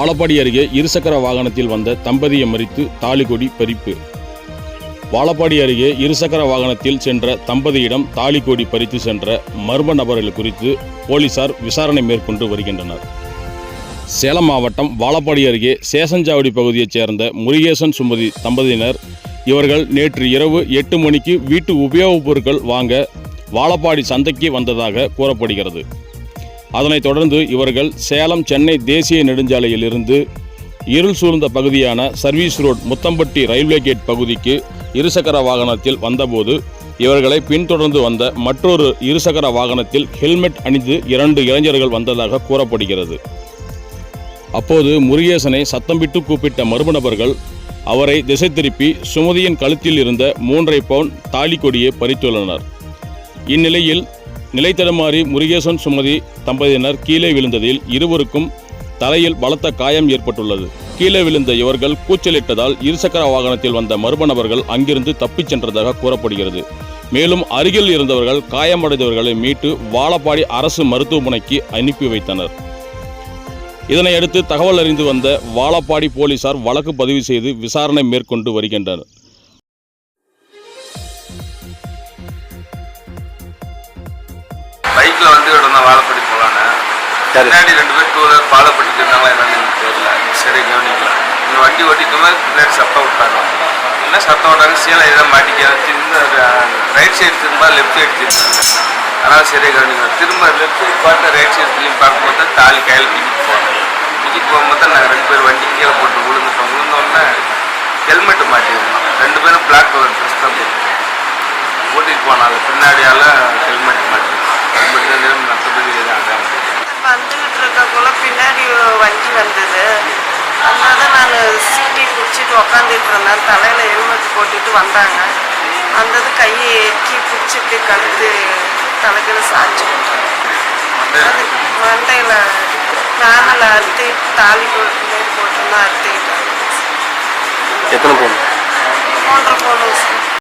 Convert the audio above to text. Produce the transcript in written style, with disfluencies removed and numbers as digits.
வாழப்பாடி அருகே இருசக்கர வாகனத்தில் வந்த தம்பதியை மறித்து தாலிகொடி பறிப்பு. வாழப்பாடி அருகே இருசக்கர வாகனத்தில் சென்ற தம்பதியிடம் தாலிகொடி பறித்து சென்ற மர்ம நபர்கள் குறித்து போலீசார் விசாரணை மேற்கொண்டு வருகின்றனர். சேலம் மாவட்டம் வாழப்பாடி அருகே சேஷஞ்சாவடி பகுதியைச் சேர்ந்த முருகேசன் சுமதி தம்பதியினர் இவர்கள் நேற்று இரவு 8 மணிக்கு வீட்டு உபயோகப் பொருட்கள் வாங்க வாழப்பாடி சந்தைக்கு வந்ததாக கூறப்படுகிறது. அதனைத் தொடர்ந்து இவர்கள் சேலம் சென்னை தேசிய நெடுஞ்சாலையில் இருந்து இருள் சூழ்ந்த பகுதியான service road Muthampatti railway gate பகுதிக்கு இருசக்கர வாகனத்தில் வந்தபோது இவர்களை பின்தொடர்ந்து வந்த மற்றொரு இருசக்கர வாகனத்தில் ஹெல்மெட் அணிந்து 2 இளைஞர்கள் வந்ததாக கூறப்படுகிறது. அப்போது முருகேசனை சத்தமிட்டு கூப்பிட்ட மர்ம நபர்கள் அவரை திசை திருப்பி சுமதியின் கழுத்தில் இருந்த 3.5 பவுன் தாலிகொடியை பறித்துள்ளனர். இந்நிலையில் நிலை தடுமாறி முருகேசன் சுமதி தம்பதியினர் கீழே விழுந்ததில் இருவருக்கும் தலையில் பலத்த காயம் ஏற்பட்டுள்ளது. கீழே விழுந்த இவர்கள் கூச்சலிட்டதால் இருசக்கர வாகனத்தில் வந்த மர்ம நபர்கள் அங்கிருந்து தப்பிச் சென்றதாக கூறப்படுகிறது. மேலும் அருகில் இருந்தவர்கள் காயமடைந்தவர்களை மீட்டு வாழப்பாடி அரசு மருத்துவமனைக்கு அனுப்பி வைத்தனர். இதனையடுத்து தகவல் அறிந்து வந்த வாழப்பாடி போலீசார் வழக்கு பதிவு செய்து விசாரணை மேற்கொண்டு வருகின்றனர். பைக்ல வந்து வாழப்பாடி போலான்னு பின்னாடி 2 பேர் 2 வீலர் ஃபாலோ பண்ணிட்டு இருந்தாங்களா என்னன்னு எனக்கு தெரியல, சரி கவனிக்கல. இந்த வண்டி ஓட்டிட்டு பின்னாடி சத்தம் விட்டாங்க. என்ன சத்தம் விட்டாங்க, சீலை எதாவது மாட்டிக்க ரைட் சைடு திரும்ப லெஃப்ட் சைடு திரும்ப, அதனால் சரியாக கவனிக்கல. திரும்ப லெஃப்ட் சைடு பார்த்து ரைட் சைடு திரும்பி பார்க்கும்போது தாலி கையில் தூக்கிட்டு போனோம். தூக்கிட்டு போகும்போது நாங்கள் 2 பேர் வண்டி கீழே போட்டு விழுந்துட்டோம். விழுந்தோடனே ஹெல்மெட்டு மாட்டிருந்தோம். 2 பேரும் பிளாக் கலர் ட்ரெஸ் தான் போட்டுருக்கோம். ஓட்டிட்டு போனாங்க, பின்னாடியால் ஹெல்மெட் மாட்டிருக்கோம். ஹெல்மெட் தான் மற்றபடி அதான் வந்துகிட்டு இருக்கக்குள்ள பின்னாடி வண்டி வந்தது. அதனால தான் நான் சீட்டி பிடிச்சிட்டு உக்காந்துட்டு இருந்தேன். தலையில் ஹெல்மெட் போட்டுட்டு வந்தாங்க. வந்தது கையை எக்கி பிடிச்சிட்டு கழுத்து தலைக்கில் சாய்ச்சி அது மண்டையில் நானில் அறுத்து தாலி போட்டுன்னா அறுத்துக்கிட்டேன். எத்தனை பவுன்? 3.5 பவுன்.